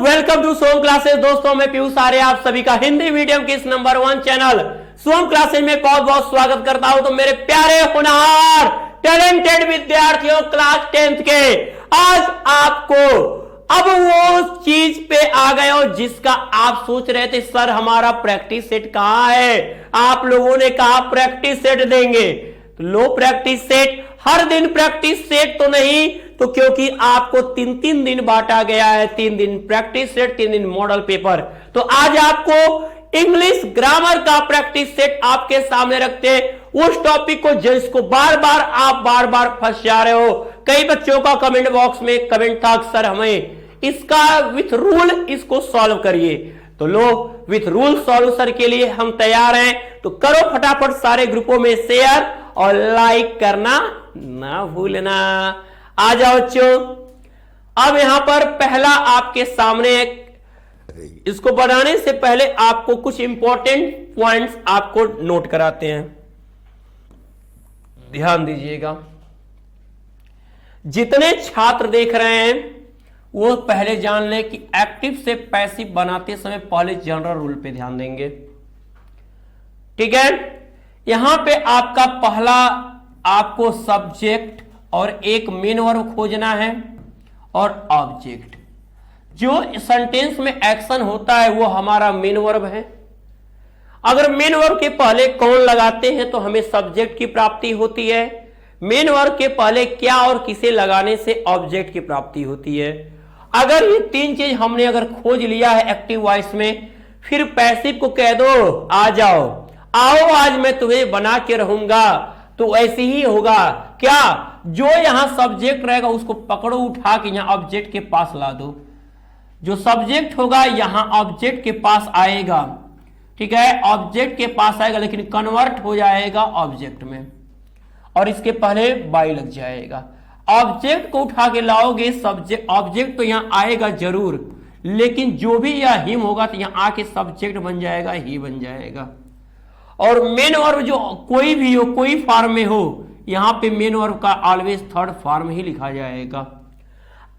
Welcome to Som classes. दोस्तों मैं पीयूष आर्य आप सभी का हिंदी मीडियम के इस नंबर 1 चैनल सोम क्लासेस में बहुत बहुत स्वागत करता हूं। तो मेरे प्यारे होनहार टैलेंटेड विद्यार्थियों क्लास 10th के, आज आपको अब वो चीज पे आ गए हो जिसका आप सोच रहे थे सर हमारा प्रैक्टिस सेट कहां है। आप लोगों ने कहा प्रैक्टिस सेट देंगे, तो लो प्रैक्टिस सेट, हर दिन प्रैक्टिस सेट तो नहीं, तो क्योंकि आपको 3-3 दिन बांटा गया है, 3 दिन प्रैक्टिस सेट, 3 दिन मॉडल पेपर। तो आज आपको इंग्लिश ग्रामर का प्रैक्टिस सेट आपके सामने रखते हैं, उस टॉपिक को जिसको बार बार फंस जा रहे हो। कई बच्चों का कमेंट बॉक्स में कमेंट था सर हमें इसका विथ रूल इसको सॉल्व करिए, तो लो विथ रूल सॉल्यूशन के लिए हम तैयार हैं। तो करो फटाफट सारे ग्रुपों में शेयर और लाइक करना ना भूलना। आ जाओ बच्चों, अब यहां पर पहला आपके सामने, इसको बनाने से पहले आपको कुछ इंपॉर्टेंट पॉइंट्स आपको नोट कराते हैं, ध्यान दीजिएगा। जितने छात्र देख रहे हैं वो पहले जान लें कि एक्टिव से पैसिव बनाते समय पहले जनरल रूल पे ध्यान देंगे, ठीक है। यहां पे आपका पहला आपको सब्जेक्ट और एक मेन वर्ब खोजना है और ऑब्जेक्ट। जो सेंटेंस में एक्शन होता है वो हमारा मेन वर्ब है। अगर मेन वर्ब के पहले कौन लगाते हैं तो हमें सब्जेक्ट की प्राप्ति होती है। मेन वर्ब के पहले क्या और किसे लगाने से ऑब्जेक्ट की प्राप्ति होती है। अगर ये 3 चीज हमने अगर खोज लिया है एक्टिव वॉइस में, फिर पैसिव को कह दो आ जाओ, आओ आज मैं तुम्हें बना के रहूंगा, तो ऐसे ही होगा। क्या जो यहां सब्जेक्ट रहेगा उसको पकड़ो उठा के यहां ऑब्जेक्ट के पास ला दो। जो सब्जेक्ट होगा यहां ऑब्जेक्ट के पास आएगा, ठीक है, ऑब्जेक्ट के पास आएगा लेकिन कन्वर्ट हो जाएगा ऑब्जेक्ट में, और इसके पहले बाई लग जाएगा। ऑब्जेक्ट को उठा के लाओगे, सब्जेक्ट ऑब्जेक्ट तो यहां आएगा जरूर, लेकिन जो भी यह हिम होगा तो यहां आके सब्जेक्ट बन जाएगा, ही बन जाएगा। और मेन वर्ब जो कोई भी हो, कोई फॉर्म में हो, यहां पे मेन वर्ब का ऑलवेज थर्ड फॉर्म ही लिखा जाएगा।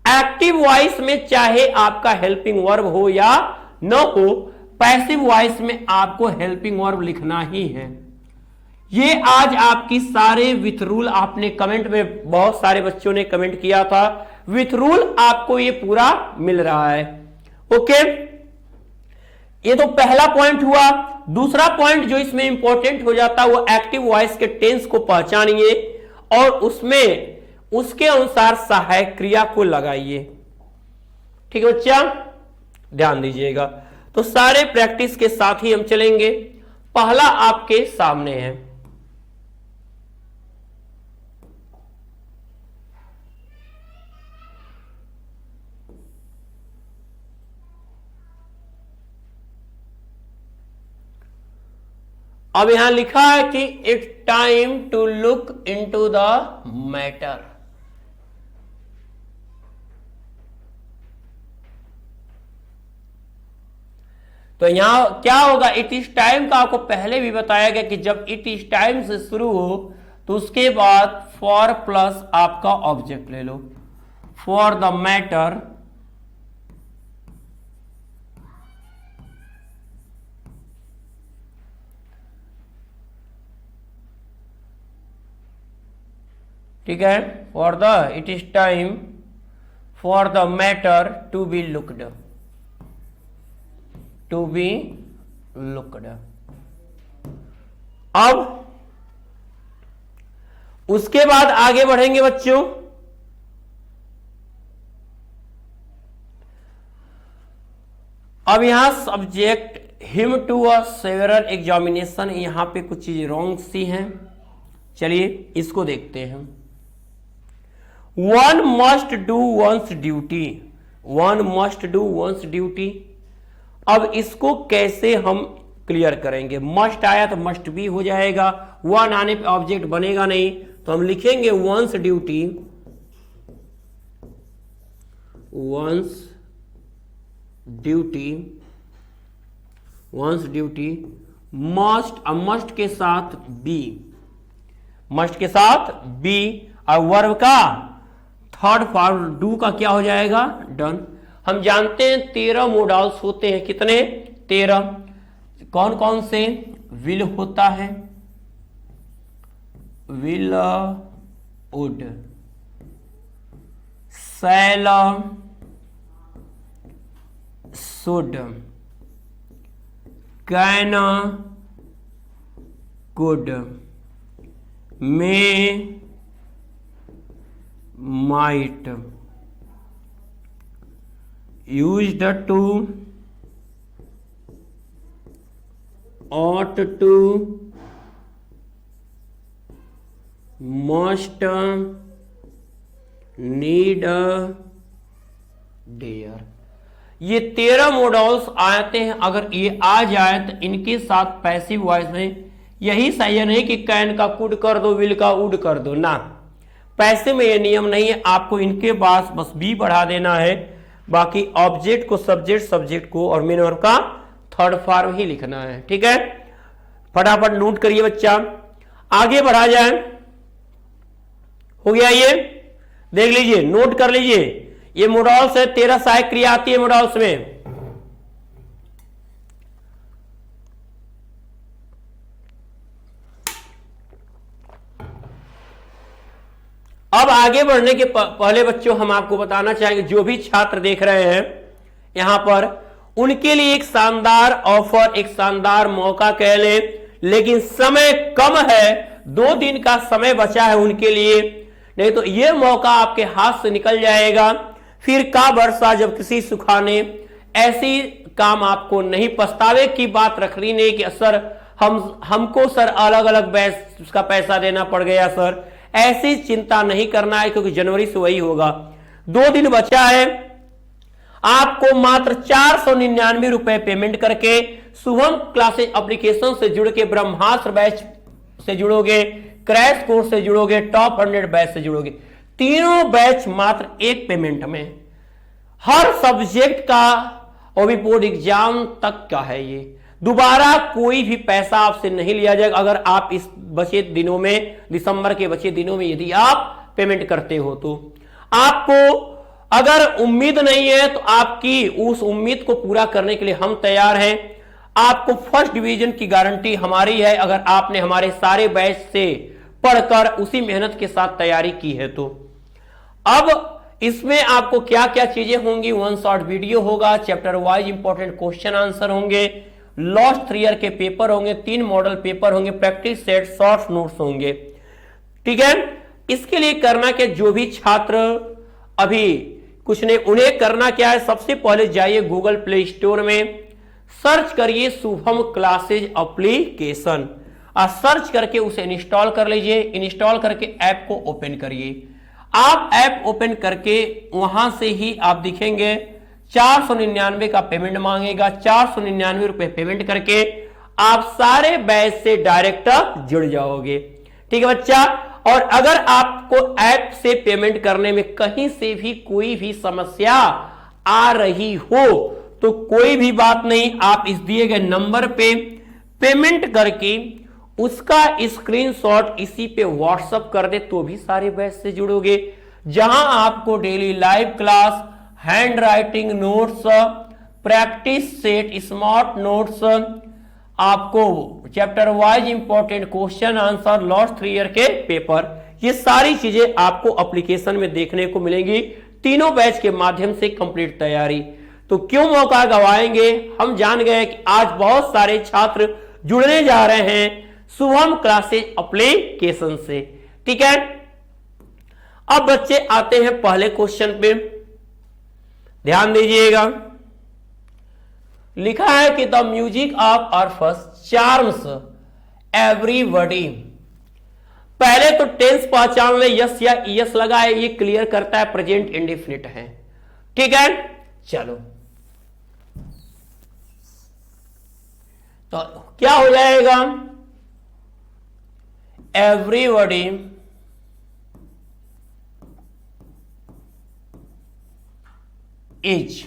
एक्टिव वॉइस में चाहे आपका हेल्पिंग वर्ब हो या न हो, पैसिव वॉइस में आपको हेल्पिंग वर्ब लिखना ही है। ये आज आपकी सारे विथ रूल, आपने कमेंट में बहुत सारे बच्चों ने कमेंट किया था, विथ रूल आपको ये पूरा मिल रहा है। ओके, ये तो पहला पॉइंट हुआ। दूसरा पॉइंट जो इसमें इंपॉर्टेंट हो जाता है वो एक्टिव वॉइस के टेंस को पहचानिए और उसमें उसके अनुसार सहायक क्रिया को लगाइए, ठीक है बच्चा, ध्यान दीजिएगा। तो सारे प्रैक्टिस के साथ ही हम चलेंगे। पहला आपके सामने है, अब यहां लिखा है कि it's time to look into the matter. तो यहां क्या होगा, इट इज टाइम का आपको पहले भी बताया गया कि जब इट इज टाइम से शुरू हो तो उसके बाद फॉर प्लस आपका ऑब्जेक्ट ले लो, फॉर द मैटर ठीक है, for the it is time for the matter to be looked, to be looked. अब उसके बाद आगे बढ़ेंगे बच्चों। अब यहां subject him to a several examination, यहां पे कुछ चीज रॉन्ग सी हैं, चलिए इसको देखते हैं। One must do once duty, one must do once duty. अब इसको कैसे हम क्लियर करेंगे। मस्ट आया तो मस्ट भी हो जाएगा, वन आने पे ऑब्जेक्ट बनेगा नहीं, तो हम लिखेंगे once duty, once duty, once duty must, अब मस्ट के साथ बी, मस्ट के साथ बी, और वर्ब का थर्ड फॉर्म डू का क्या हो जाएगा, डन। हम जानते हैं 13 मोडल्स होते हैं, कितने? 13। कौन कौन से? विल होता है, will, would, shall, should, can, could, may, might, used to, ought to, must, need, dare। ये 13 मॉडल्स आते हैं। अगर ये आ जाए तो इनके साथ पैसिव वॉइस में यही सही है, नहीं कि कैन का कुड कर दो, विल का वुड कर दो ना। पैसिव में ये नियम नहीं है, आपको इनके पास बस बी बढ़ा देना है, बाकी ऑब्जेक्ट को सब्जेक्ट, सब्जेक्ट को और मेन वर्ब का थर्ड फॉर्म ही लिखना है। ठीक है, फटाफट नोट करिए बच्चा, आगे बढ़ा जाए। हो गया ये, देख लीजिए, नोट कर लीजिए। ये मॉडल्स है, 13 सहायक क्रिया आती है मॉडल्स में। अब आगे बढ़ने के पहले बच्चों हम आपको बताना चाहेंगे, जो भी छात्र देख रहे हैं यहां पर, उनके लिए एक शानदार ऑफर, एक शानदार मौका कह लें, लेकिन समय कम है, 2 दिन का समय बचा है उनके लिए, नहीं तो यह मौका आपके हाथ से निकल जाएगा। फिर का वर्षा जब किसी सुखाने, ऐसी काम आपको नहीं, पछतावे की बात रखनी नहीं कि सर हमको सर अलग अलग बैच उसका पैसा देना पड़ गया सर, ऐसी चिंता नहीं करना है, क्योंकि जनवरी से वही होगा। 2 दिन बचा है, आपको मात्र 499 रुपए पेमेंट करके शुभम क्लासेज एप्लीकेशन से जुड़ के ब्रह्मास्त्र बैच से जुड़ोगे, क्रैश कोर्स से जुड़ोगे, टॉप 100 बैच से जुड़ोगे। तीनों बैच मात्र एक पेमेंट में, हर सब्जेक्ट का और भी बोर्ड एग्जाम तक का है। ये दोबारा कोई भी पैसा आपसे नहीं लिया जाएगा अगर आप इस बचे दिनों में, दिसंबर के बचे दिनों में यदि आप पेमेंट करते हो तो। आपको अगर उम्मीद नहीं है तो आपकी उस उम्मीद को पूरा करने के लिए हम तैयार हैं। आपको फर्स्ट डिवीजन की गारंटी हमारी है अगर आपने हमारे सारे बैच से पढ़कर उसी मेहनत के साथ तैयारी की है तो। अब इसमें आपको क्या क्या चीजें होंगी, 1 शॉर्ट वीडियो होगा, chapter wise important question answer होंगे, लास्ट 3 ईयर के पेपर होंगे, 3 मॉडल पेपर होंगे, प्रैक्टिस सेट, शॉर्ट नोट्स होंगे। ठीक है, इसके लिए करना क्या, जो भी छात्र अभी कुछ नहीं, उन्हें करना क्या है, सबसे पहले जाइए गूगल प्ले स्टोर में, सर्च करिए शुभम क्लासेज एप्लीकेशन, और सर्च करके उसे इंस्टॉल कर लीजिए। इंस्टॉल करके ऐप को ओपन करिए। आप ऐप ओपन करके वहां से ही आप दिखेंगे 499 का पेमेंट मांगेगा। 499 रुपए पेमेंट करके आप सारे बैच से डायरेक्ट जुड़ जाओगे। ठीक है बच्चा, और अगर आपको ऐप से पेमेंट करने में कहीं से भी कोई भी समस्या आ रही हो तो कोई भी बात नहीं, आप इस दिए गए नंबर पे पेमेंट करके उसका स्क्रीनशॉट इसी पे व्हाट्सएप कर दे तो भी सारे बैच से जुड़ोगे, जहां आपको daily live class, handwriting notes, practice set, smart notes, आपको chapter wise important question answer, last 3 year के पेपर, ये सारी चीजें आपको एप्लीकेशन में देखने को मिलेंगी। तीनों बैच के माध्यम से कंप्लीट तैयारी। तो क्यों मौका गवाएंगे, हम जान गए कि आज बहुत सारे छात्र जुड़ने जा रहे हैं शुभम क्लासेज एप्लीकेशन से। ठीक है, अब बच्चे आते हैं पहले क्वेश्चन पे, ध्यान दीजिएगा। लिखा है कि the music of Orpheus charms everybody. पहले तो टेंस पहचान ले, यस या ईएस लगा है, ये क्लियर करता है प्रेजेंट इंडेफिनिट है। ठीक है, चलो तो क्या हो जाएगा, एवरीबॉडी इज,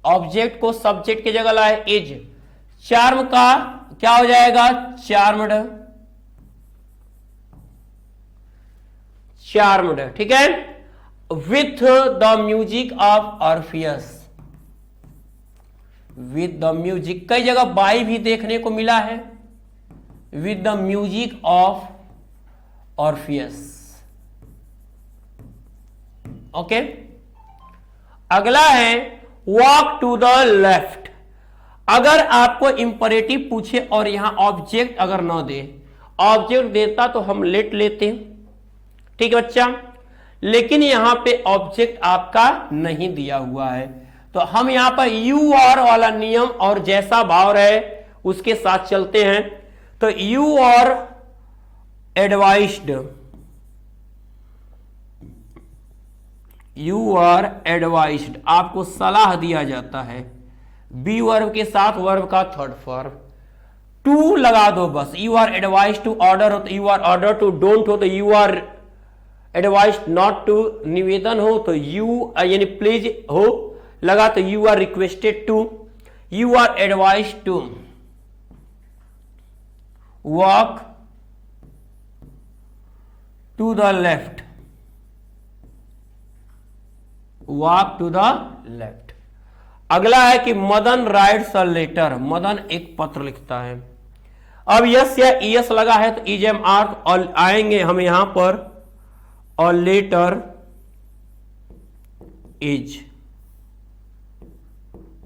ऑब्जेक्ट को सब्जेक्ट की जगह लाए, इज, चार्म का क्या हो जाएगा, चार्मड, चार्मड। ठीक है, with the music of Orpheus, with the music, कई जगह बाई भी देखने को मिला है, with the music of Orpheus. Okay, अगला है वॉक टू द लेफ्ट। अगर आपको इंपरेटिव पूछे और यहां ऑब्जेक्ट अगर ना दे, ऑब्जेक्ट देता तो हम लेट लेते, ठीक है बच्चा, लेकिन यहां पे ऑब्जेक्ट आपका नहीं दिया हुआ है, तो हम यहां पर यू आर वाला नियम और जैसा भाव रहे उसके साथ चलते हैं। तो you are advised, you are advised, आपको सलाह दिया जाता है। बी वर्ब के साथ वर्ब का थर्ड फॉर्म, टू लगा दो बस, you are advise to order हो तो you are order to, don't हो तो you are advise not to, निवेदन हो तो यू यानी प्लीज हो लगा तो you are requested to, you are advise to walk to the left, walk to the left. अगला है कि Madan writes a letter, Madan एक पत्र लिखता है। अब यस या ईएस लगा है तो इजेम आर और आएंगे हम यहां पर, और लेटर इज,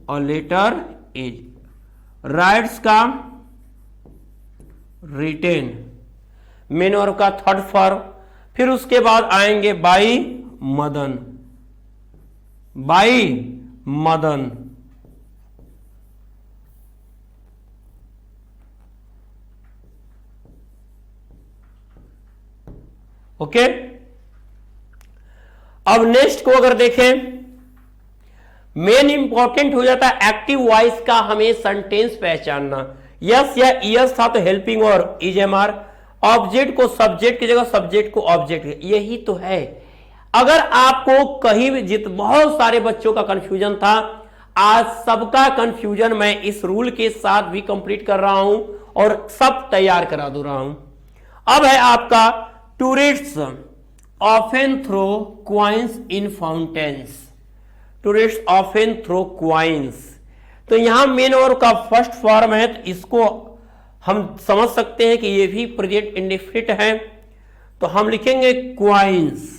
और लेटर इज, राइट्स का रिटेन, मेन वर्ब का थर्ड फॉर्म, फिर उसके बाद आएंगे by Madan, by Madan. Okay, अब नेक्स्ट को अगर देखें, मेन इंपॉर्टेंट हो जाता है एक्टिव वॉइस का हमें सेंटेंस पहचानना। यस या यस था तो हेल्पिंग और इजेमआर, ऑब्जेक्ट को सब्जेक्ट की जगह सब्जेक्ट को ऑब्जेक्ट, यही तो है। अगर आपको कहीं भी बहुत सारे बच्चों का कंफ्यूजन था, आज सबका कंफ्यूजन मैं इस रूल के साथ भी कंप्लीट कर रहा हूं और सब तैयार करा दे रहा हूं। अब है आपका tourists often throw coins in fountains, tourist often throw coins, तो यहां मेन वर्ब का फर्स्ट फॉर्म है, तो इसको हम समझ सकते हैं कि ये भी प्रेजेंट इंडेफिनिट है, तो हम लिखेंगे क्वाइंस,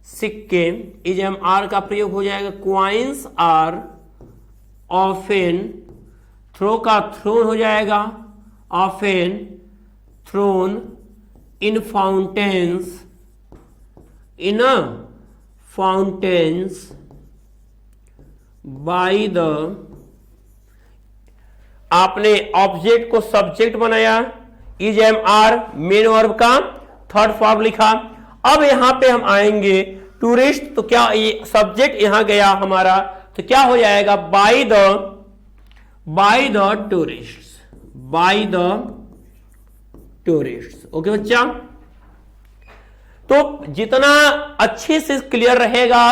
सिक्के, इजेम आर का प्रयोग हो जाएगा, क्वाइंस आर ऑफन, थ्रो का थ्रोन हो जाएगा, often thrown in fountains, in fountains by the, आपने ऑब्जेक्ट को सब्जेक्ट बनाया, इजेम आर मेन वर्ब का थर्ड फॉर्म लिखा। अब यहां पे हम आएंगे टूरिस्ट, तो क्या ये सब्जेक्ट यहां गया हमारा, तो क्या हो जाएगा by the tourist, by the tourist. Okay बच्चा, तो जितना अच्छे से क्लियर रहेगा,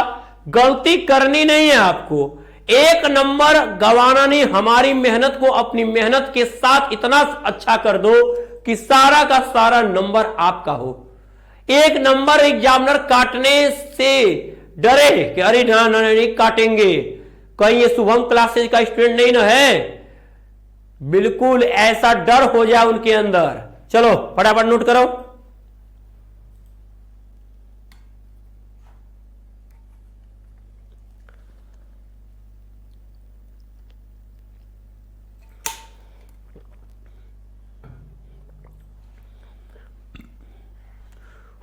गलती करनी नहीं है आपको, एक नंबर गवाना नहीं, हमारी मेहनत को अपनी मेहनत के साथ इतना अच्छा कर दो कि सारा का सारा नंबर आपका हो। एक नंबर एग्जामिनर काटने से डरे कि अरे ना नहीं काटेंगे, कहीं ये शुभम क्लासेज का स्टूडेंट नहीं ना है, बिल्कुल ऐसा डर हो जाए उनके अंदर। चलो फटाफट नोट करो।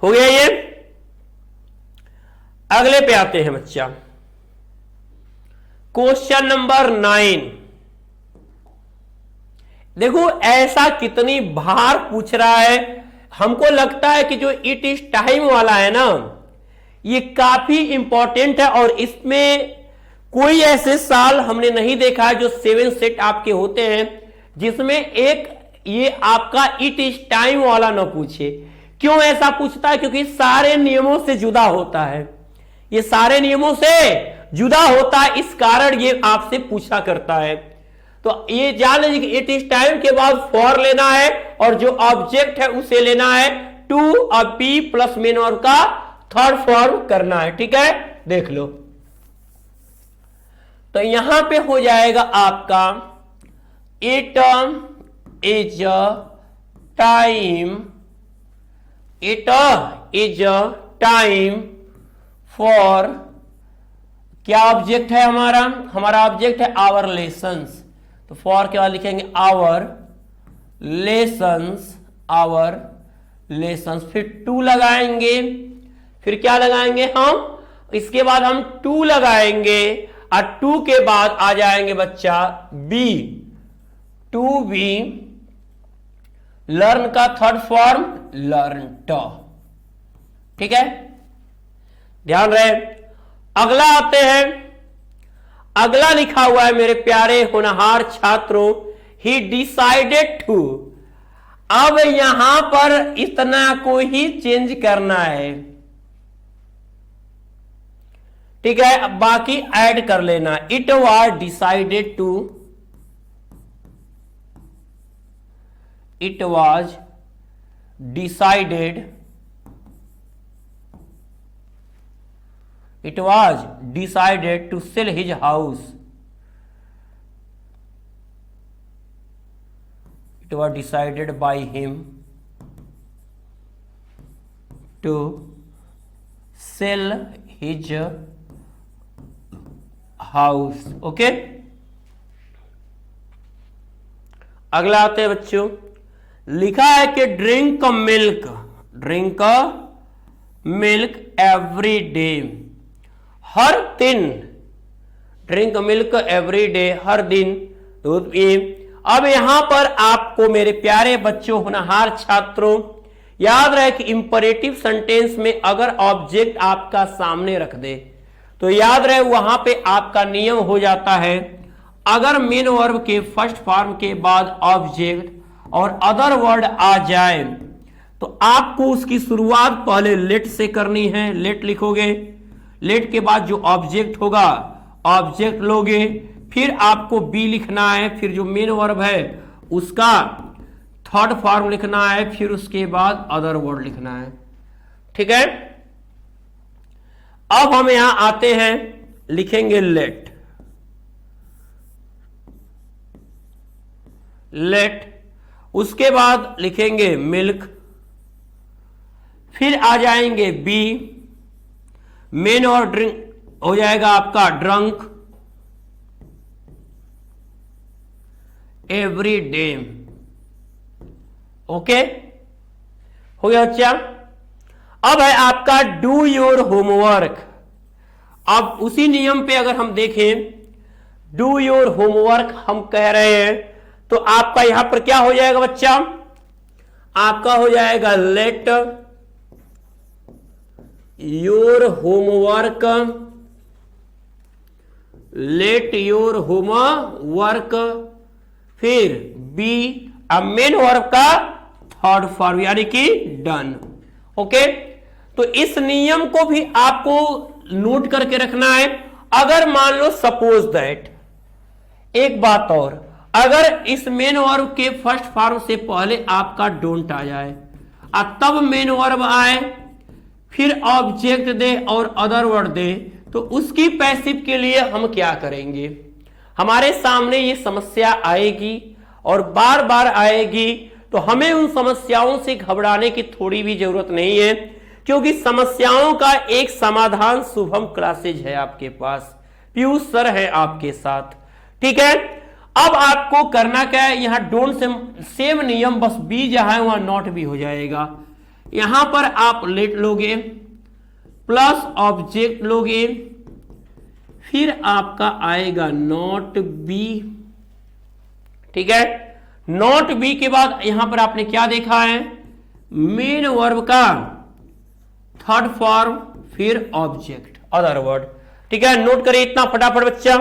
हो गया ये, अगले पे आते हैं बच्चा, क्वेश्चन नंबर 9। देखो ऐसा कितनी बार पूछ रहा है, हमको लगता है कि जो इट इज टाइम वाला है ना, ये काफी इंपॉर्टेंट है, और इसमें कोई ऐसे साल हमने नहीं देखा है जो 7 सेट आपके होते हैं जिसमें एक ये आपका इट इज टाइम वाला ना पूछे। क्यों ऐसा पूछता है? क्योंकि सारे नियमों से जुदा होता है, ये सारे नियमों से जुदा होता है, इस कारण ये आपसे पूछा करता है। तो ये जान लीजिए कि इट इज टाइम के बाद फॉर लेना है, और जो ऑब्जेक्ट है उसे लेना है, टू और बी प्लस मेन वर्ब का थर्ड फॉर्म करना है। ठीक है, देख लो। तो यहां पे हो जाएगा आपका it is time, it is time for, क्या ऑब्जेक्ट है हमारा? हमारा ऑब्जेक्ट है आवर लेसन्स। तो फॉर के बाद लिखेंगे आवर लेसन्स, आवर लेसन्स, फिर टू लगाएंगे, फिर क्या लगाएंगे हम? इसके बाद हम टू लगाएंगे और टू के बाद आ जाएंगे बच्चा बी, टू बी, लर्न का थर्ड फॉर्म लर्न ट। ठीक है, ध्यान रहे। अगला आते हैं, अगला लिखा हुआ है मेरे प्यारे होनहार छात्रों, ही डिसाइडेड टू। अब यहां पर इतना को ही चेंज करना है। ठीक है, अब बाकी ऐड कर लेना। It was decided to, it was decided, it was decided to sell his house, it was decided by him to sell his house। Okay, अगला आते हैं बच्चों, लिखा है कि drink milk, drink milk every day, हर दिन, ड्रिंक मिल्क एवरी डे, हर दिन दूध पिए। अब यहां पर आपको मेरे प्यारे बच्चों होनहार छात्रों याद रहे कि इंपरेटिव सेंटेंस में अगर ऑब्जेक्ट आपका सामने रख दे तो याद रहे वहां पे आपका नियम हो जाता है, अगर मेन वर्ब के फर्स्ट फॉर्म के बाद ऑब्जेक्ट और अदर वर्ड आ जाए तो आपको उसकी शुरुआत पहले लेट से करनी है। लेट लिखोगे, लेट के बाद जो ऑब्जेक्ट होगा ऑब्जेक्ट लोगे, फिर आपको बी लिखना है, फिर जो मेन वर्ब है उसका थर्ड फॉर्म लिखना है, फिर उसके बाद अदर वर्ड लिखना है। ठीक है, अब हम यहां आते हैं, लिखेंगे लेट, लेट, उसके बाद लिखेंगे मिल्क, फिर आ जाएंगे बी, मेन और ड्रिंक हो जाएगा आपका ड्रंक एवरी डे। ओके, हो गया बच्चा। अब है आपका डू योर होमवर्क। अब उसी नियम पे अगर हम देखें, डू योर होमवर्क हम कह रहे हैं तो आपका यहां पर क्या हो जाएगा बच्चा? आपका हो जाएगा let your homework, let your homework, फिर बी अब मेन वर्ब का थर्ड फॉर्म यानी कि डन। ओके, तो इस नियम को भी आपको नोट करके रखना है। अगर मान लो सपोज दैट, एक बात और, अगर इस मेन वर्ब के फर्स्ट फॉर्म से पहले आपका डोंट आ जाए और तब मेन वर्ब आए, फिर ऑब्जेक्ट दे और अदर वर्ड दे, तो उसकी पैसिव के लिए हम क्या करेंगे? हमारे सामने ये समस्या आएगी और बार बार आएगी, तो हमें उन समस्याओं से घबराने की थोड़ी भी जरूरत नहीं है, क्योंकि समस्याओं का एक समाधान शुभम क्लासेज है आपके पास, पीयूष सर है आपके साथ। ठीक है, अब आपको करना क्या है, यहां डोंट से सेम नियम, बस बी जहां है वहां नॉट भी हो जाएगा। यहां पर आप लेट लोगे प्लस ऑब्जेक्ट लोगे, फिर आपका आएगा नॉट बी। ठीक है, नॉट बी के बाद यहां पर आपने क्या देखा है? मेन वर्ब का थर्ड फॉर्म, फिर ऑब्जेक्ट अदर वर्ड। ठीक है, नोट करिए इतना फटाफट बच्चा।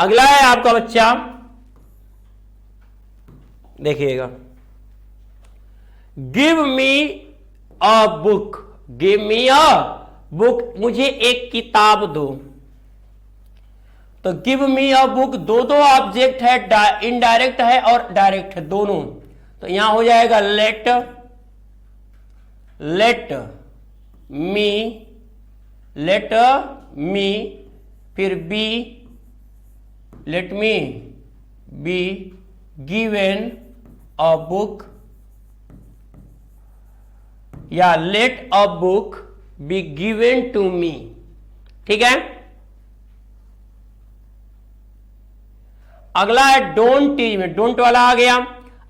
अगला है आपका बच्चा, देखिएगा, give me a book, give me a book, मुझे एक किताब दो। तो गिव मी अ बुक, दो दो ऑब्जेक्ट है, इनडायरेक्ट है और डायरेक्ट है दोनों, तो यहां हो जाएगा लेट मी, फिर be, let me be given a book, या let a book be given to me. ठीक है, अगला है डोंट टीच में, डोंट वाला आ गया।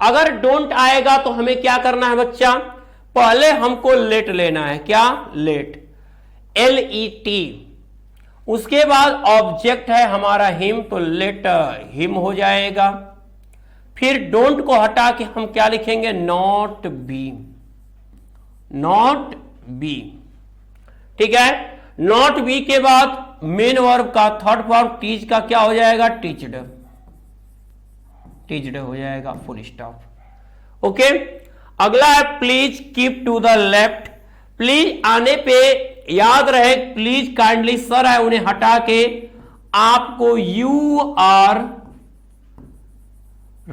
अगर डोंट आएगा तो हमें क्या करना है बच्चा, पहले हमको लेट लेना है, क्या, लेट, LET, उसके बाद ऑब्जेक्ट है हमारा हिम, तो लेट हिम हो जाएगा। फिर डोंट को हटा के हम क्या लिखेंगे, नॉट बी, नॉट बी। ठीक है, नॉट बी के बाद मेन वर्ब का थर्ड फॉर्म टीच का क्या हो जाएगा, टीच्ड, टीच्ड हो जाएगा, फुल स्टॉप। ओके, अगला है please keep to the left. Please आने पे याद रहे, प्लीज काइंडली सर है उन्हें हटा के आपको यू आर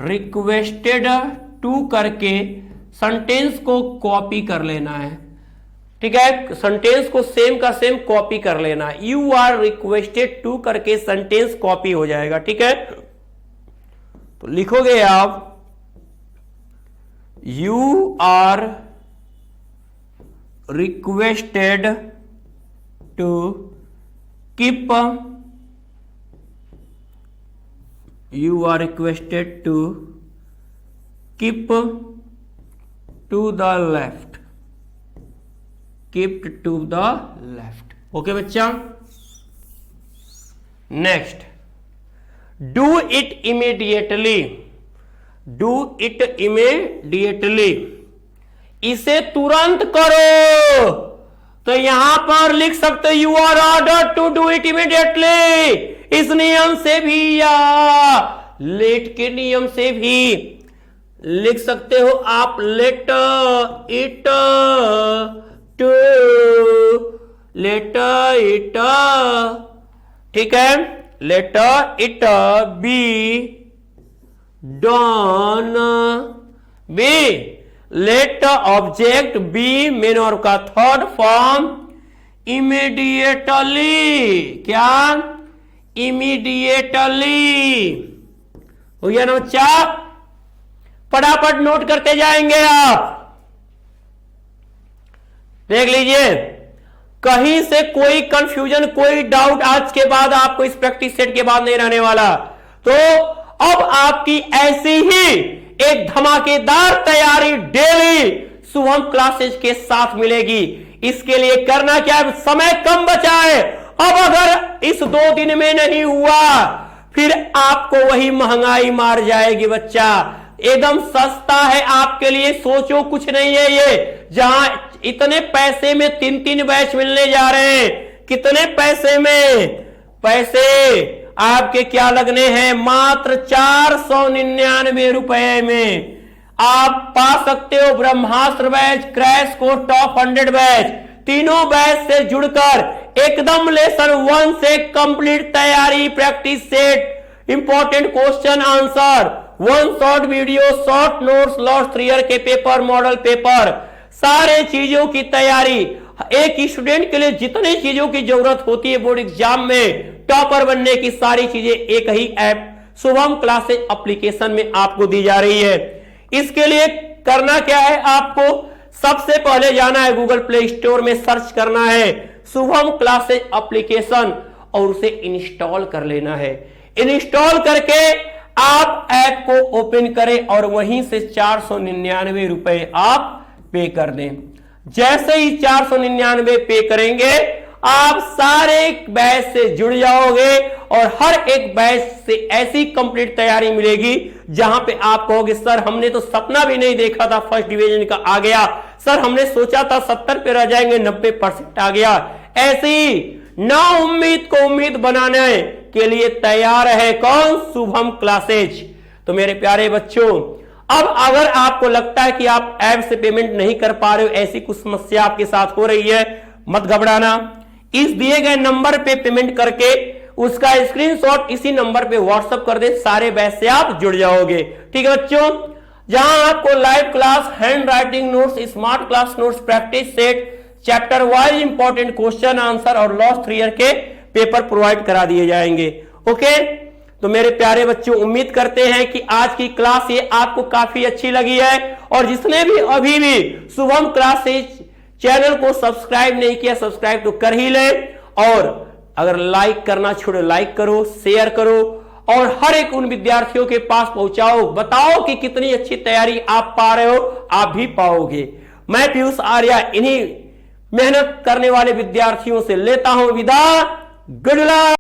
रिक्वेस्टेड टू करके सेंटेंस को कॉपी कर लेना है। ठीक है, सेंटेंस को सेम का सेम कॉपी कर लेना है, यू आर रिक्वेस्टेड टू करके सेंटेंस कॉपी हो जाएगा। ठीक है, तो लिखोगे आप you are requested to keep, you are requested to keep to the left, keep to the left. Okay बच्चा, next, do it immediately, do it immediately, इसे तुरंत करो। तो यहां पर लिख सकते you are order to do it immediately, इस नियम से भी या लेट के नियम से भी लिख सकते हो आप, let it to, let it, ठीक है, let it be done, be, let object be main verb का थर्ड फॉर्म इमीडिएटली, क्या, इमीडिएटली। हो गया ना बच्चा, फटाफट नोट करते जाएंगे आप। देख लीजिए, कहीं से कोई कंफ्यूजन, कोई डाउट आज के बाद आपको इस प्रैक्टिस सेट के बाद नहीं रहने वाला। तो अब आपकी ऐसी ही एक धमाकेदार तैयारी डेली शुभम क्लासेज के साथ मिलेगी। इसके लिए करना क्या है, समय कम बचा है। अब अगर इस 2 दिन में नहीं हुआ फिर आपको वही महंगाई मार जाएगी बच्चा। एकदम सस्ता है आपके लिए, सोचो कुछ नहीं है ये। जहां इतने पैसे में 3-3 बैच मिलने जा रहे हैं, कितने पैसे में, पैसे आपके क्या लगने हैं, मात्र 499 रुपए में आप पा सकते हो Brahmastra batch, crash course, top 100 batch. तीनों बैच से जुड़कर एकदम लेसन 1 से कंप्लीट तैयारी, practice set, important question answer, 1 short video, short notes, last 3 year के पेपर, मॉडल पेपर, सारे चीजों की तैयारी। एक स्टूडेंट के लिए जितनी चीजों की जरूरत होती है बोर्ड एग्जाम में टॉपर बनने की, सारी चीजें एक ही ऐप शुभम क्लासेस एप्लीकेशन में आपको दी जा रही है। इसके लिए करना क्या है, आपको सबसे पहले जाना है गूगल प्ले स्टोर में, सर्च करना है शुभम क्लासेस एप्लीकेशन और उसे इंस्टॉल कर लेना है। इंस्टॉल करके आप ऐप को ओपन करें और वहीं से 499 रुपए आप पे कर दें। जैसे ही 499 पे करेंगे आप सारे बैच से जुड़ जाओगे और हर एक बैच से ऐसी कंप्लीट तैयारी मिलेगी जहां पे आप कहोगे सर हमने तो सपना भी नहीं देखा था फर्स्ट डिवीजन का आ गया, सर हमने सोचा था 70 पे रह जाएंगे 90% आ गया। ऐसी ना उम्मीद को उम्मीद बनाने के लिए तैयार है कौन? शुभम क्लासेज। तो मेरे प्यारे बच्चों, अब अगर आपको लगता है कि आप ऐप से पेमेंट नहीं कर पा रहे हो, ऐसी कुछ समस्या आपके साथ हो रही है, मत घबराना। इस दिए गए नंबर पे पेमेंट करके उसका स्क्रीनशॉट इसी नंबर पे व्हाट्सएप कर दे, सारे बैच से आप जुड़ जाओगे। ठीक है बच्चों, जहां आपको live class, handwriting notes, smart class notes, practice set, chapter wise important question answer और लास्ट 3 ईयर के पेपर प्रोवाइड करा दिए जाएंगे। ओके, तो मेरे प्यारे बच्चों, उम्मीद करते हैं कि आज की क्लास ये आपको काफी अच्छी लगी है, और जिसने भी अभी भी शुभम क्लासेज चैनल को सब्सक्राइब नहीं किया, सब्सक्राइब तो कर ही ले, और अगर लाइक करना छोड़ो, लाइक करो, शेयर करो, और हर एक उन विद्यार्थियों के पास पहुंचाओ, बताओ कि कितनी अच्छी तैयारी आप पा रहे हो, आप भी पाओगे। मैं पीयूष आर्या इन्हीं मेहनत करने वाले विद्यार्थियों से लेता हूं विदा। Good luck.